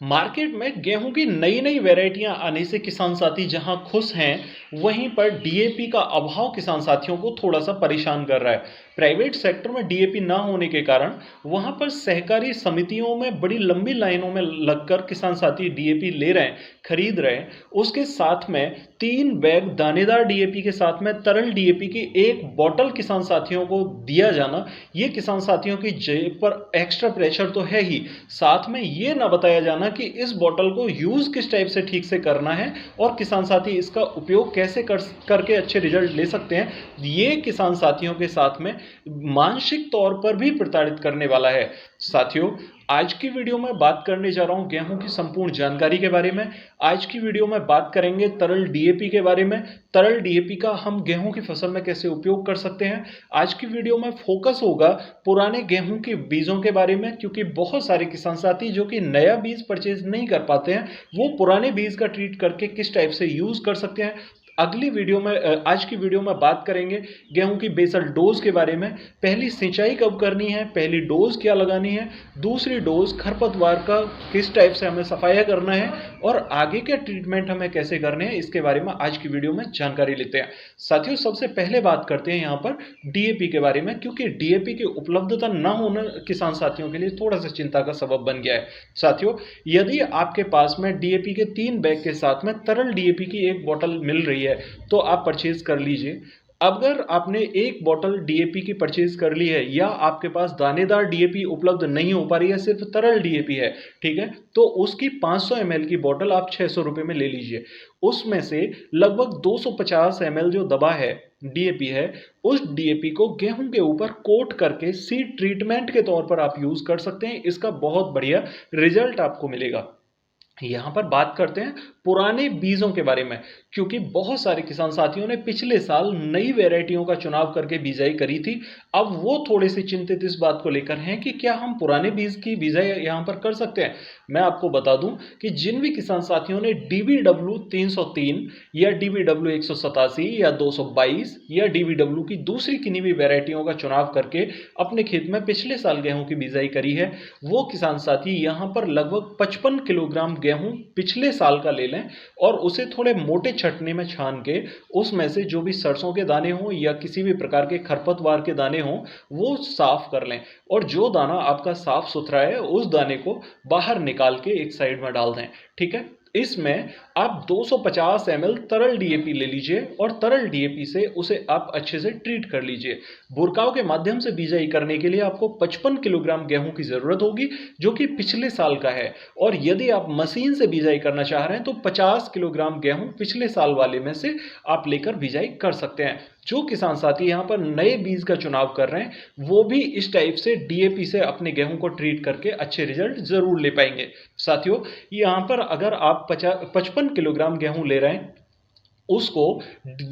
Market में गेहूं की नई नई वैरायटियां आने से किसान साथी जहां खुश हैं, वहीं पर डीएपी का अभाव किसान साथियों को थोड़ा सा परेशान कर रहा है। प्राइवेट सेक्टर में डीएपी ना होने के कारण वहां पर सहकारी समितियों में बड़ी लंबी लाइनों में लगकर किसान साथी डीएपी ले रहे हैं, खरीद रहे हैं। उसके साथ में 3 बैग दानेदार डीएपी के साथ में तरल डीएपी की एक बॉटल किसान साथियों को दिया जाना, ये किसान साथियों की जेब पर एक्स्ट्रा प्रेशर तो है ही, साथ में ये ना बताया जाना कि इस बॉटल को यूज़ किस टाइप से ठीक से करना है और किसान साथी इसका उपयोग कैसे करके अच्छे रिजल्ट ले सकते हैं। ये किसान साथियों के साथ में मानसिक तौर पर भी प्रताड़ित करने वाला है। साथियों, आज की वीडियो में बात करने जा रहा हूं गेहूं की संपूर्ण जानकारी के बारे में। आज की वीडियो में बात करेंगे तरल डीएपी के बारे में। तरल डीएपी का हम गेहूं की फसल में कैसे उपयोग कर सकते हैं। आज की वीडियो में फोकस होगा पुराने गेहूं के बीजों के बारे में, क्योंकि बहुत सारे किसान साथी जो कि नया बीज परचेज नहीं कर पाते हैं, वो पुराने बीज का ट्रीट करके किस टाइप से यूज कर सकते हैं। अगली वीडियो में आज की वीडियो में बात करेंगे गेहूं की बेसल डोज के बारे में। पहली सिंचाई कब करनी है, पहली डोज क्या लगानी है, दूसरी डोज खरपतवार का किस टाइप से हमें सफाया करना है और आगे के ट्रीटमेंट हमें कैसे करने हैं, इसके बारे में आज की वीडियो में जानकारी लेते हैं। साथियों, सबसे पहले बात करते हैं यहाँ पर डीएपी के बारे में, क्योंकि डीएपी की उपलब्धता न होना किसान साथियों के लिए थोड़ा सा चिंता का सबब बन गया है। साथियों, यदि आपके पास में डीएपी के 3 बैग के साथ में तरल डीएपी की एक बोतल मिल रही है तो आप परचेज कर लीजिए। अगर आपने एक बोतल डीएपी की परचेज कर ली है या आपके पास दानेदार डीएपी उपलब्ध नहीं हो पा रही है, सिर्फ तरल डीएपी है, ठीक है, तो उसकी 500 ml की बोतल आप 600 रुपए में ले लीजिए। उसमें से लगभग 250 ml जो दबा है डीएपी है, उस डीएपी को गेहूं के ऊपर कोट करके सीड ट्रीटमेंट के तौर पर आप यूज कर सकते हैं। इसका बहुत बढ़िया रिजल्ट आपको मिलेगा। यहां पर बात करते हैं पुराने बीजों के बारे में, क्योंकि बहुत सारे किसान साथियों ने पिछले साल नई वैरायटियों का चुनाव करके बिजाई करी थी। अब वो थोड़े से चिंतित इस बात को लेकर हैं कि क्या हम पुराने बीज की बिजाई यहां पर कर सकते हैं। मैं आपको बता दूं कि जिन भी किसान साथियों ने डीबीडब्ल्यू 303 या डीबीडब्ल्यू 187 या 222 या डीबीडब्ल्यू की दूसरी किन्हीं भी वैरायटियों का चुनाव करके अपने खेत में पिछले साल गेहूं की बिजाई करी है, वो किसान साथी यहां पर लगभग 55 किलोग्राम गेहूं पिछले साल का ले लें और उसे थोड़े मोटे छटने में छान के उसमें से जो भी सरसों के दाने हों या किसी भी प्रकार के खरपतवार के दाने हों, वो साफ कर लें और जो दाना आपका साफ सुथरा है उस दाने को बाहर निकाल के एक साइड में डाल दें। ठीक है, इसमें आप 250 ml तरल डीएपी ले लीजिए और तरल डीएपी से उसे आप अच्छे से ट्रीट कर लीजिए। बुरकाव के माध्यम से बिजाई करने के लिए आपको 55 किलोग्राम गेहूं की जरूरत होगी, जो कि पिछले साल का है। और यदि आप मशीन से बिजाई करना चाह रहे हैं तो 50 किलोग्राम गेहूं पिछले साल वाले में से आप लेकर बिजाई कर सकते हैं। जो किसान साथी यहाँ पर नए बीज का चुनाव कर रहे हैं, वो भी इस टाइप से डीएपी से अपने गेहूं को ट्रीट करके अच्छे रिजल्ट जरूर ले पाएंगे। साथियों, यहाँ पर अगर आप 55 किलोग्राम गेहूं ले रहे हैं, उसको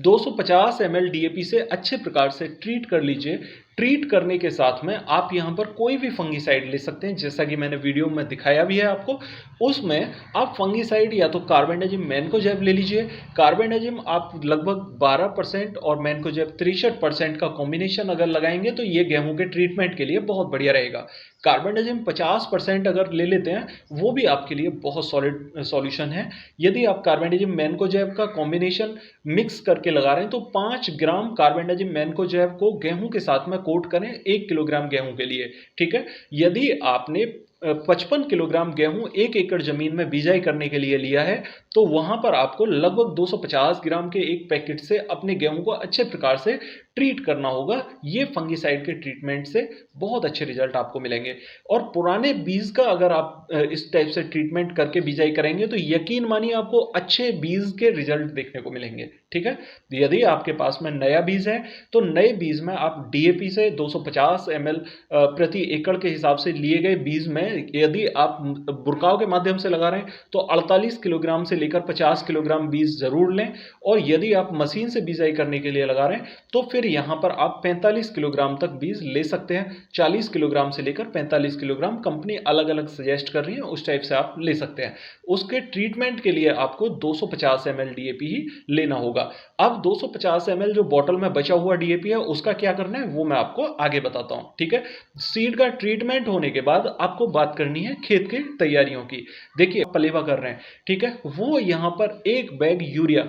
250 ml डीएपी से अच्छे प्रकार से ट्रीट कर लीजिए। ट्रीट करने के साथ में आप यहाँ पर कोई भी फंगीसाइड ले सकते हैं, जैसा कि मैंने वीडियो में दिखाया भी है आपको। उसमें आप फंगीसाइड या तो कार्बेंडाजिम मैनकोजेब ले लीजिए। कार्बेंडाजिम आप लगभग 12% और मैनकोजेब 63% का कॉम्बिनेशन अगर लगाएंगे तो ये गेहूं के ट्रीटमेंट के लिए बहुत बढ़िया रहेगा। कार्बेंडाजिम 50% अगर ले लेते हैं, वो भी आपके लिए बहुत सॉलिड सॉल्यूशन है। यदि आप कार्बेंडाजिम मैनकोजेब का कॉम्बिनेशन मिक्स करके लगा रहे हैं तो 5 ग्राम कार्बेंडाजिम मैनकोजेब को गेहूं के साथ में कोट करें 1 किलोग्राम गेहूं के लिए। ठीक है, यदि आपने 55 किलोग्राम गेहूं 1 एकड़ जमीन में बिजाई करने के लिए लिया है, तो वहां पर आपको लगभग 250 ग्राम के एक पैकेट से अपने गेहूं को अच्छे प्रकार से ट्रीट करना होगा। ये फंगीसाइड के ट्रीटमेंट से बहुत अच्छे रिजल्ट आपको मिलेंगे। और पुराने बीज का अगर आप इस टाइप से ट्रीटमेंट करके बिजाई करेंगे तो यकीन मानिए आपको अच्छे बीज के रिजल्ट देखने को मिलेंगे। ठीक है, यदि आपके पास में नया बीज है तो नए बीज में आप डीएपी से 250 ml प्रति एकड़ के हिसाब से लिए गए बीज में यदि आप बुरकाव के माध्यम से लगा रहे हैं तो 48 किलोग्राम से लेकर 50 किलोग्राम बीज जरूर लें। और यदि आप मशीन से बिजाई करने के लिए लगा रहे हैं तो फिर यहाँ पर आप 45 किलोग्राम तक बीज ले सकते हैं। 40 किलोग्राम से लेकर 45 किलोग्राम कंपनी अलग अलग सजेस्ट कर रही है, उस टाइप से आप ले सकते हैं। उसके ट्रीटमेंट के लिए आपको 250 ml डीएपी ही लेना होगा। अब 250 ml जो बॉटल में बचा हुआ डीएपी है उसका क्या करना है वो मैं आपको आगे बताता हूँ, ठीक है। सीड का ट्रीटमेंट होने के बाद आपको बात करनी है खेत की तैयारियों की। देखिए पलेवा कर रहे हैं, ठीक है, वो यहाँ पर एक बैग यूरिया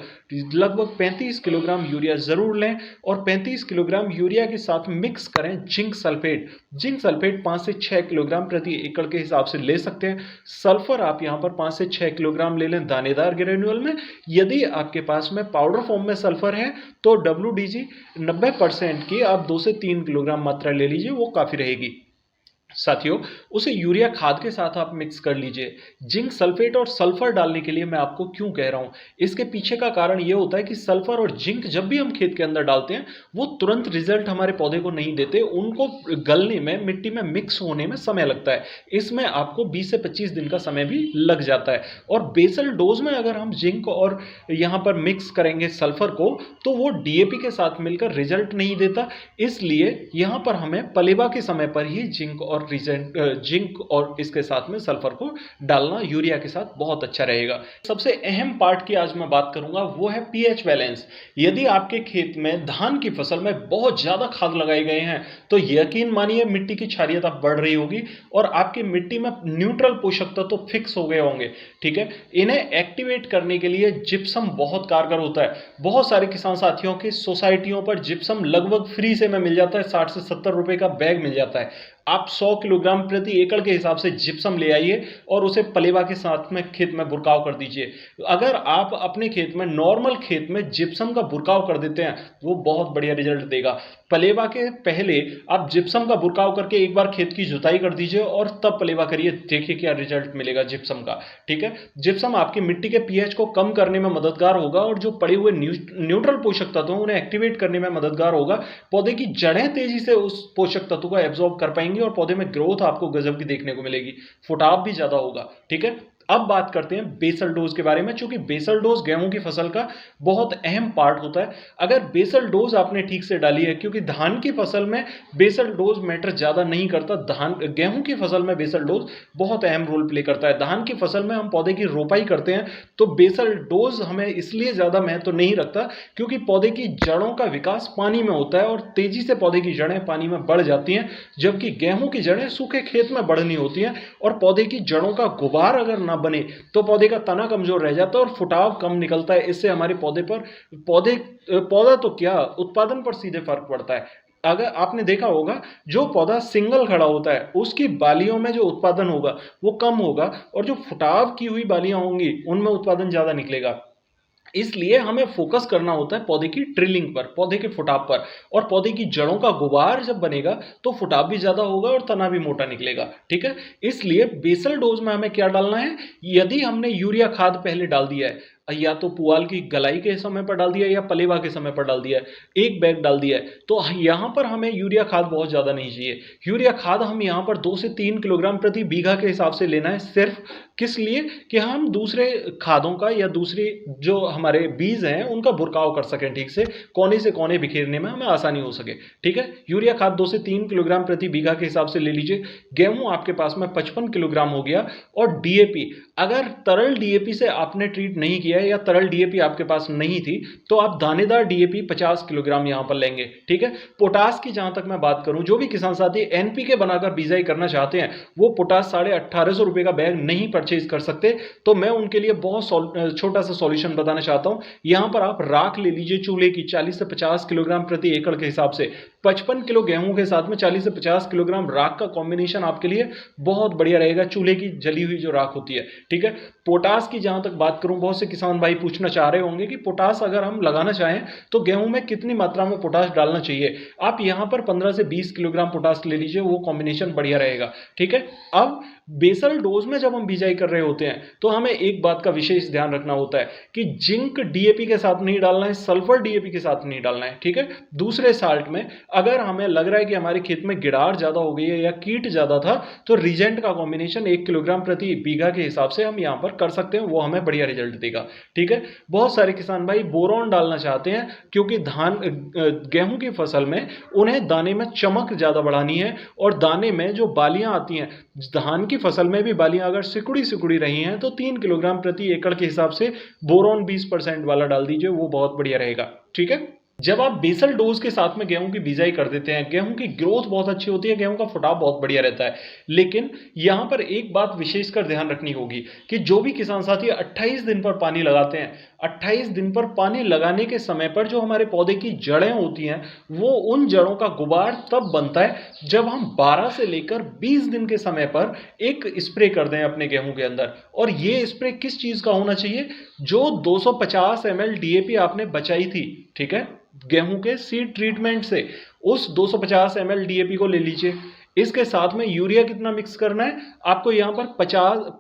लगभग 35 किलोग्राम यूरिया जरूर लें और 35 किलोग्राम यूरिया के साथ मिक्स करें जिंक सल्फेट। जिंक सल्फेट 5 से 6 किलोग्राम प्रति एकड़ के हिसाब से ले सकते हैं। सल्फर आप यहाँ पर 5 से 6 किलोग्राम ले लें दानेदार ग्रेन्यूल में। यदि आपके पास में पाउडर फॉर्म में सल्फर है तो WDG 90% की आप 2 से 3 किलोग्राम मात्रा ले लीजिए, वो काफी रहेगी। साथियों, उसे यूरिया खाद के साथ आप मिक्स कर लीजिए। जिंक सल्फेट और सल्फर डालने के लिए मैं आपको क्यों कह रहा हूं, इसके पीछे का कारण यह होता है कि सल्फर और जिंक जब भी हम खेत के अंदर डालते हैं वो तुरंत रिजल्ट हमारे पौधे को नहीं देते, उनको गलने में, मिट्टी में मिक्स होने में समय लगता है। इसमें आपको 20 से 25 दिन का समय भी लग जाता है। और बेसल डोज में अगर हम जिंक और यहां पर मिक्स करेंगे सल्फर को तो वो डीएपी के साथ मिलकर रिजल्ट नहीं देता। इसलिए यहां पर हमें पलेवा के समय पर ही जिंक और इसके साथ में सल्फर को डालना यूरिया के साथ बहुत अच्छा रहेगा। सबसे अहम पार्ट की आज मैं बात करूंगा वो है पीएच बैलेंस। यदि आपके खेत में धान की फसल में बहुत ज्यादा खाद लगाए गए हैं तो यकीन मानिए मिट्टी की क्षारीयता बढ़ रही होगी और आपकी मिट्टी में न्यूट्रल पोषक तत्व तो फिक्स हो गए होंगे, ठीक है। इन्हें एक्टिवेट करने के लिए जिप्सम बहुत कारगर होता है। बहुत सारे किसान साथियों की सोसाइटियों पर जिप्सम लगभग फ्री से में मिल जाता है, 60 से 70 रुपए का बैग मिल जाता है। आप 100 किलोग्राम प्रति एकड़ के हिसाब से जिप्सम ले आइए और उसे पलेवा के साथ में खेत में बुरकाव कर दीजिए। अगर आप अपने खेत में, नॉर्मल खेत में जिप्सम का बुरकाव कर देते हैं वो बहुत बढ़िया रिजल्ट देगा। पलेवा के पहले आप जिप्सम का बुरकाव करके एक बार खेत की जुताई कर दीजिए और तब पलेवा करिए, देखिए क्या रिजल्ट मिलेगा जिप्सम का, ठीक है। जिप्सम आपकी मिट्टी के पीएच को कम करने में मददगार होगा और जो पड़े हुए न्यूट्रल पोषक तत्व उन्हें एक्टिवेट करने में मददगार होगा। पौधे की जड़ें तेजी से उस पोषक तत्व को एब्जॉर्ब कर पाएंगी और पौधे में ग्रोथ आपको गजब की देखने को मिलेगी, फुटाव भी ज्यादा होगा, ठीक है। अब बात करते हैं बेसल डोज के बारे में, क्योंकि बेसल डोज गेहूं की फसल का बहुत अहम पार्ट होता है। अगर बेसल डोज आपने ठीक से डाली है, क्योंकि धान की फसल में बेसल डोज मैटर ज्यादा नहीं करता, गेहूं की फसल में बेसल डोज बहुत अहम रोल प्ले करता है। धान की फसल में हम पौधे की रोपाई करते हैं तो बेसल डोज हमें इसलिए ज्यादा महत्व नहीं रखता क्योंकि पौधे की जड़ों का विकास पानी में होता है और तेजी से पौधे की जड़ें पानी में बढ़ जाती हैं, जबकि गेहूं की जड़ें सूखे खेत में बढ़नी होती हैं। और पौधे की जड़ों का गुबार अगर ना बने तो पौधे का तना कमजोर रह जाता है और फुटाव कम निकलता है। इससे हमारे पौधा तो क्या, उत्पादन पर सीधे फर्क पड़ता है। अगर आपने देखा होगा जो पौधा सिंगल खड़ा होता है उसकी बालियों में जो उत्पादन होगा वो कम होगा और जो फुटाव की हुई बालियां होंगी उनमें उत्पादन ज्यादा निकलेगा। इसलिए हमें फोकस करना होता है पौधे की ट्रिलिंग पर, पौधे के फुटाव पर। और पौधे की जड़ों का गुबार जब बनेगा तो फुटाव भी ज्यादा होगा और तना भी मोटा निकलेगा, ठीक है। इसलिए बेसल डोज में हमें क्या डालना है, यदि हमने यूरिया खाद पहले डाल दिया है, या तो पुआल की गलाई के समय पर डाल दिया या पलेवा के समय पर डाल दिया है, एक बैग डाल दिया है, तो यहां पर हमें यूरिया खाद बहुत ज्यादा नहीं चाहिए। यूरिया खाद हम यहां पर 2 से 3 किलोग्राम प्रति बीघा के हिसाब से लेना है, सिर्फ किस लिए कि हम दूसरे खादों का या दूसरी जो हमारे बीज हैं उनका बुरकाव कर सकें ठीक से, कोने से कोने बिखेरने में हमें आसानी हो सके, ठीक है। यूरिया खाद 2 से 3 किलोग्राम प्रति बीघा के हिसाब से ले लीजिए। गेहूं आपके पास में 55 किलोग्राम हो गया। और डीएपी, अगर तरल डीएपी से आपने ट्रीट नहीं किया या तरल डीएपी आपके पास नहीं थी तो आप दानेदार डीएपी 50 किलोग्राम यहां पर लेंगे, ठीक है। पोटास की जहां तक मैं बात करूं, जो भी किसान साथी एनपीके बनाकर बिजाई करना चाहते हैं वो पोटास 1850 रुपए का बैग नहीं परचेज कर सकते, तो मैं उनके लिए बहुत छोटा सा सॉल्यूशन बताना चाहता हूं। यहां पर आप राख ले लीजिए चूल्हे की 40 से 50 किलोग्राम प्रति एकड़ के हिसाब से। 55 किलो गेहूं के साथ में 40 से 50 किलोग्राम राख का कॉम्बिनेशन आपके लिए बहुत बढ़िया रहेगा, चूल्हे की जली हुई जो राख होती है, ठीक है। पोटास की जहां तक बात करूं, बहुत से किसान भाई पूछना चाह रहे होंगे कि पोटास अगर हम लगाना चाहें तो गेहूं में कितनी मात्रा में पोटास डालना चाहिए। आप यहां पर 15 से 20 किलोग्राम पोटास ले लीजिए, वो कॉम्बिनेशन बढ़िया रहेगा, ठीक है। अब बेसल डोज में जब हम बिजाई कर रहे होते हैं तो हमें एक बात का विशेष ध्यान रखना होता है कि जिंक डीएपी के साथ नहीं डालना है, सल्फर डीएपी के साथ नहीं डालना है, ठीक है। दूसरे साल्ट में अगर हमें लग रहा है कि हमारे खेत में गिडार ज़्यादा हो गई है या कीट ज़्यादा था, तो रीजेंट का कॉम्बिनेशन 1 किलोग्राम प्रति बीघा के हिसाब से हम यहाँ पर कर सकते हैं, वो हमें बढ़िया रिजल्ट देगा। ठीक है, बहुत सारे किसान भाई बोरॉन डालना चाहते हैं क्योंकि गेहूं की फसल में उन्हें दाने में चमक ज़्यादा बढ़ानी है और दाने में जो बालियां आती हैं, धान की फसल में भी बालियां अगर सिकुड़ी सिकुड़ी रही हैं तो 3 किलोग्राम प्रति एकड़ के हिसाब से बोरॉन 20% वाला डाल दीजिए, वो बहुत बढ़िया रहेगा। ठीक है, जब आप बेसल डोज के साथ में गेहूं की बिजाई कर देते हैं, गेहूं की ग्रोथ बहुत अच्छी होती है, गेहूं का फुटाव बहुत बढ़िया रहता है। लेकिन यहां पर एक बात विशेषकर ध्यान रखनी होगी कि जो भी किसान साथी 28 दिन पर पानी लगाते हैं, 28 दिन पर पानी लगाने के समय पर जो हमारे पौधे की जड़ें होती हैं, वो उन जड़ों का गुबार तब बनता है जब हम 12 से लेकर 20 दिन के समय पर एक स्प्रे कर दें अपने गेहूं के अंदर। और ये स्प्रे किस चीज का होना चाहिए? जो 250 ml डीएपी आपने बचाई थी, ठीक है, गेहूं के सीड ट्रीटमेंट से, उस 250 ml डीएपी को ले लीजिए। इसके साथ में यूरिया कितना मिक्स करना है आपको? यहां पर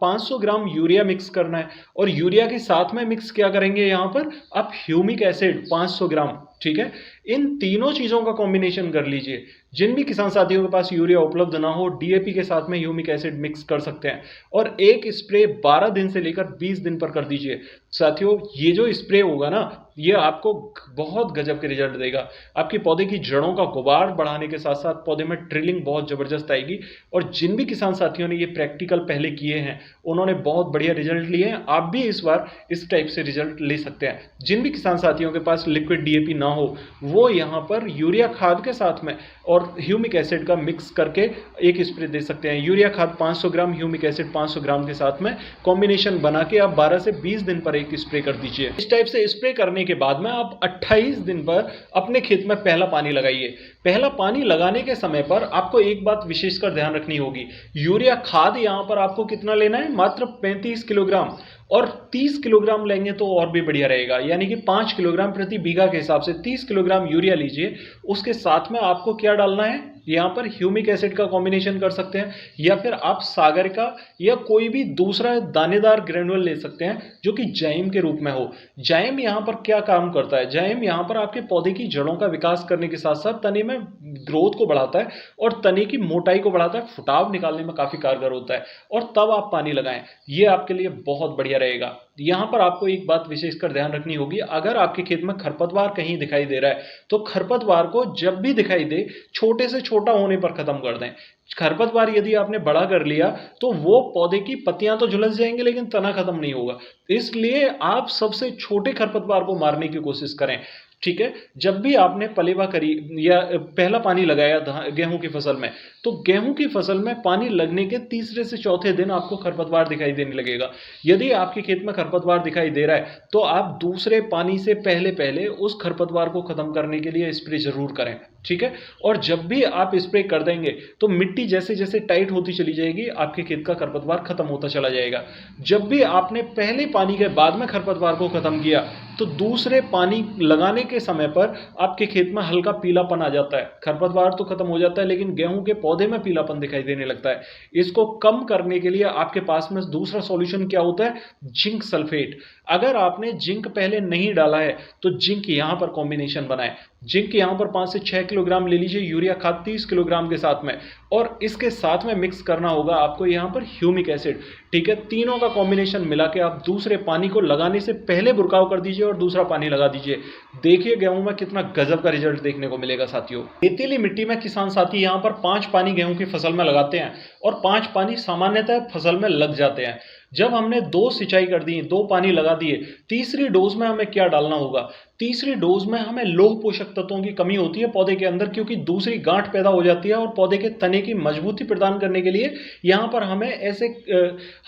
500 ग्राम यूरिया मिक्स करना है। और यूरिया के साथ में मिक्स क्या करेंगे यहां पर आप? ह्यूमिक एसिड 500 ग्राम। ठीक है, इन तीनों चीजों का कॉम्बिनेशन कर लीजिए। जिन भी किसान साथियों के पास यूरिया उपलब्ध ना हो, डीएपी के साथ में ह्यूमिक एसिड मिक्स कर सकते हैं और एक स्प्रे 12 दिन से लेकर 20 दिन पर कर दीजिए। साथियों, ये जो स्प्रे होगा ना, ये आपको बहुत गजब के रिजल्ट देगा। आपके पौधे की जड़ों का गुबार बढ़ाने के साथ साथ पौधे में ट्रिलिंग बहुत जबरदस्त आएगी। और जिन भी किसान साथियों ने ये प्रैक्टिकल पहले किए हैं, उन्होंने बहुत बढ़िया रिजल्ट लिए हैं। आप भी इस बार इस टाइप से रिजल्ट ले सकते हैं। जिन भी किसान साथियों के पास लिक्विड डीएपी ना हो, वो यहाँ पर यूरिया खाद के साथ में और ह्यूमिक एसिड का मिक्स करके एक स्प्रे दे सकते हैं। यूरिया खाद 500 ग्राम, ह्यूमिक एसिड 500 ग्राम के साथ में कॉम्बिनेशन बना के आप 12 से 20 दिन पर एक स्प्रे कर दीजिए। इस टाइप से स्प्रे करने के बाद में आप 28 दिन पर अपने खेत में पहला पानी लगाइए। पहला पानी लगाने के समय पर आपको एक बात विशेषकर ध्यान रखनी होगी। यूरिया खाद यहां पर आपको कितना लेना है? मात्र 35 किलोग्राम। और 30 किलोग्राम लेंगे तो और भी बढ़िया रहेगा, यानी कि 5 किलोग्राम प्रति बीघा के हिसाब से 30 किलोग्राम यूरिया लीजिए। उसके साथ में आपको क्या डालना है? यहाँ पर ह्यूमिक एसिड का कॉम्बिनेशन कर सकते हैं, या फिर आप सागर का या कोई भी दूसरा दानेदार ग्रेनुअल ले सकते हैं जो कि जाइम के रूप में हो। जाइम यहाँ पर क्या काम करता है? जाइम यहाँ पर आपके पौधे की जड़ों का विकास करने के साथ साथ तने में ग्रोथ को बढ़ाता है और तने की मोटाई को बढ़ाता है, फुटाव निकालने में काफी कारगर होता है। और तब आप पानी लगाएं, ये आपके लिए बहुत बढ़िया रहेगा। यहां पर आपको एक बात विशेषकर ध्यान रखनी होगी, अगर आपके खेत में खरपतवार कहीं दिखाई दे रहा है तो खरपतवार को जब भी दिखाई दे छोटे से छोटा होने पर खत्म कर दें। खरपतवार यदि आपने बड़ा कर लिया तो वो पौधे की पत्तियां तो झुलस जाएंगे लेकिन तना खत्म नहीं होगा। इसलिए आप सबसे छोटे खरपतवार को मारने की कोशिश करें। ठीक है, जब भी आपने पलेवा करी या पहला पानी लगाया गेहूं की फसल में, तो गेहूं की फसल में पानी लगने के तीसरे से चौथे दिन आपको खरपतवार दिखाई देने लगेगा। यदि आपके खेत में खरपतवार दिखाई दे रहा है तो आप दूसरे पानी से पहले पहले उस खरपतवार को खत्म करने के लिए स्प्रे जरूर करें। ठीक है, और जब भी आप स्प्रे कर देंगे तो मिट्टी जैसे जैसे टाइट होती चली जाएगी, आपके खेत का खरपतवार खत्म होता चला जाएगा। जब भी आपने पहले पानी के बाद में खरपतवार को खत्म किया तो दूसरे पानी लगाने के समय पर आपके खेत में हल्का पीलापन आ जाता है। खरपतवार तो खत्म हो जाता है लेकिन गेहूं के पौधे में पीलापन दिखाई देने लगता है। इसको कम करने के लिए आपके पास में दूसरा सॉल्यूशन क्या होता है? Zinc sulphate. अगर आपने जिंक पहले नहीं डाला है तो जिंक यहां पर कॉम्बिनेशन बनाए। जिंक यहां पर 5 से 6 किलोग्राम ले लीजिए, यूरिया खाद 30 किलोग्राम के साथ में, और इसके साथ में मिक्स करना होगा आपको यहां पर ह्यूमिक एसिड। ठीक है, तीनों का कॉम्बिनेशन मिला के आप दूसरे पानी को लगाने से पहले बुरकाव कर दीजिए और दूसरा पानी लगा दीजिए। देखिए गेहूं में कितना गजब का रिजल्ट देखने को मिलेगा साथियों। रेतीली मिट्टी में किसान साथी यहां पर 5 पानी गेहूं की फसल में लगाते हैं और 5 पानी सामान्यतः फसल में लग जाते हैं। जब हमने 2 सिंचाई कर दी, 2 पानी लगा दिए, तीसरी डोज में हमें क्या डालना होगा? तीसरी डोज में हमें लौह पोषक तत्वों की कमी होती है पौधे के अंदर, क्योंकि दूसरी गांठ पैदा हो जाती है और पौधे के तने की मजबूती प्रदान करने के लिए यहां पर हमें ऐसे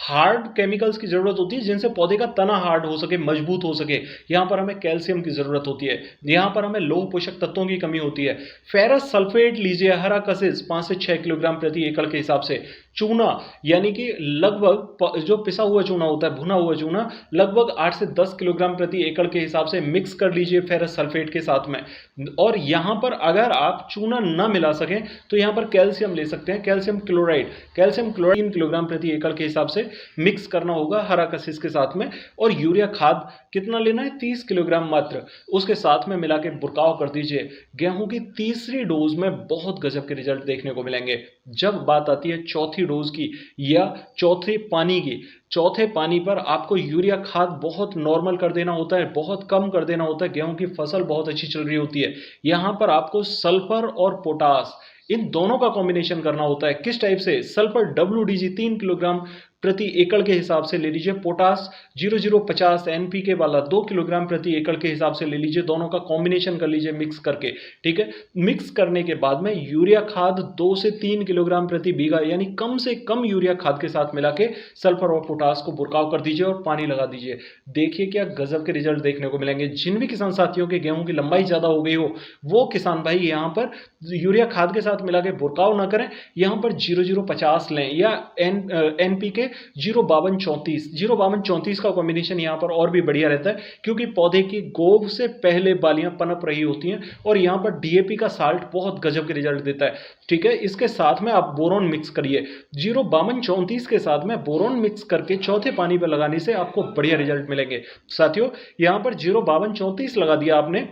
हार्ड केमिकल्स की जरूरत होती है जिनसे पौधे का तना हार्ड हो सके, मजबूत हो सके। यहां पर हमें कैल्शियम की जरूरत होती है, यहां पर हमें लौह पोषक तत्वों की कमी होती है। फेरस सल्फेट लीजिए, हरा कसिस 5 से 6 किलोग्राम प्रति एकड़ के हिसाब से। चूना यानी कि लगभग जो पिसा हुआ चूना होता है, भुना हुआ चूना, लगभग 8 से 10 किलोग्राम प्रति एकड़ के हिसाब से मिक्स कर लीजिए फेरस सल्फेट के साथ में। और यहाँ पर अगर आप चूना ना मिला सकें तो यहाँ पर कैल्शियम ले सकते हैं, कैल्शियम क्लोराइड 3 किलोग्राम प्रति एकड़ के हिसाब से मिक्स करना होगा हरा कशिश के साथ में। और यूरिया खाद कितना लेना है, 30 किलोग्राम मात्र, उसके साथ में मिला के बुरकाव कर दीजिए। गेहूं की तीसरी डोज में बहुत गजब के रिजल्ट देखने को मिलेंगे। जब बात आती है चौथी डोज की या चौथे पानी की, चौथे पानी पर आपको यूरिया खाद बहुत नॉर्मल कर देना होता है, बहुत कम कर देना होता है। गेहूं की फसल बहुत अच्छी चल रही होती है, यहां पर आपको सल्फर और पोटास इन दोनों का कॉम्बिनेशन करना होता है। किस टाइप से, सल्फर WDG 3 किलोग्राम प्रति एकड़ के हिसाब से ले लीजिए, पोटास 0050 NPK वाला 2 किलोग्राम प्रति एकड़ के हिसाब से ले लीजिए, दोनों का कॉम्बिनेशन कर लीजिए मिक्स करके। ठीक है, मिक्स करने के बाद में यूरिया खाद 2 से 3 किलोग्राम प्रति बीघा यानी कम से कम यूरिया खाद के साथ मिला के सल्फर और पोटास को बुरकाव कर दीजिए और पानी लगा दीजिए। देखिए क्या गजब के रिजल्ट देखने को मिलेंगे। जिन भी किसान साथियों के गेहूं की लंबाई ज्यादा हो गई हो, वो किसान भाई यहाँ पर यूरिया खाद के साथ मिला के बुरकाव ना करें, यहाँ पर 0050 लें या NPK 05234 का कॉम्बिनेशन यहाँ पर और भी बढ़िया रहता है, क्योंकि पौधे की गोब से पहले बालियां पनप रही होती हैं। और यहाँ पर DAP का साल्ट बहुत गजब के रिजल्ट देता है। ठीक है, इसके साथ में आप बोरोन मिक्स करिए, 05234 के साथ में बोरोन मिक्स करके चौथे पानी पर लगाने से आपको बढ़िया रिजल्ट मिलेंगे। साथियों यहाँ पर 05234 लगा दिया आपने,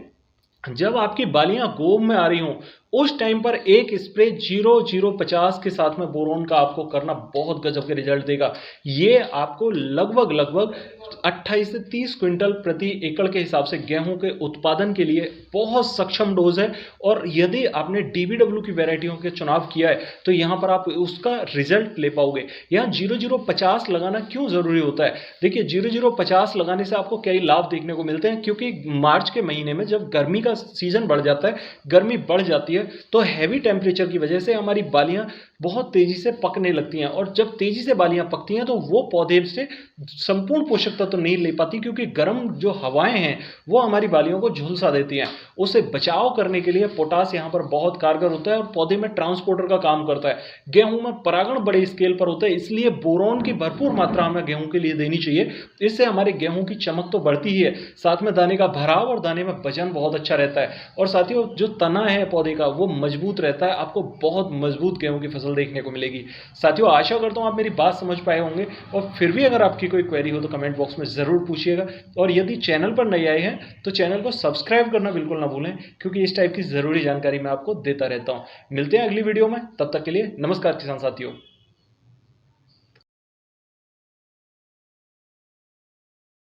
जब आपकी बालियां गोब में आ रही हों उस टाइम पर एक स्प्रे 0050 के साथ में बोरोन का आपको करना बहुत गजब के रिजल्ट देगा। ये आपको लगभग 28 से 30 क्विंटल प्रति एकड़ के हिसाब से गेहूं के उत्पादन के लिए बहुत सक्षम डोज है। और यदि आपने DBW की वैरायटियों के चुनाव किया है तो यहां पर आप उसका रिजल्ट ले पाओगे। यहां 0050 लगाना क्यों जरूरी होता है, देखिए 0050 लगाने से आपको कई लाभ देखने को मिलते हैं, क्योंकि मार्च के महीने में जब गर्मी का सीजन बढ़ जाता है, गर्मी बढ़ जाती है, तो हैवी टेम्परेचर की वजह से हमारी बालियां बहुत तेजी से पकने लगती हैं। और जब तेजी से बालियां पकती हैं तो वो पौधे से संपूर्ण पोषक तत्व तो नहीं ले पाती, क्योंकि गर्म जो हवाएं हैं वो हमारी बालियों को झुलसा देती हैं। उससे बचाव करने के लिए पोटास यहां पर बहुत कारगर होता है और पौधे में ट्रांसपोर्टर का काम करता है। गेहूं में परागण बड़े स्केल पर होता है, इसलिए बोरोन की भरपूर मात्रा हमें गेहूं के लिए देनी चाहिए। इससे हमारे गेहूं की चमक तो बढ़ती ही है, साथ में दाने का भराव और दाने में वजन बहुत अच्छा रहता है। और साथियों जो तना है पौधे का वो मजबूत रहता है, आपको बहुत मजबूत गेहूं की फसल देखने को मिलेगी। साथियों आशा करता हूं आप मेरी बात समझ पाए होंगे, और फिर भी अगर आपकी कोई क्वेरी हो तो कमेंट बॉक्स में जरूर पूछिएगा। और यदि चैनल पर नए आए हैं तो चैनल को सब्सक्राइब करना बिल्कुल ना भूलें, क्योंकि इस टाइप की जरूरी जानकारी मैं आपको देता रहता हूं। मिलते हैं अगली वीडियो में, तब तक के लिए नमस्कार किसान साथियों।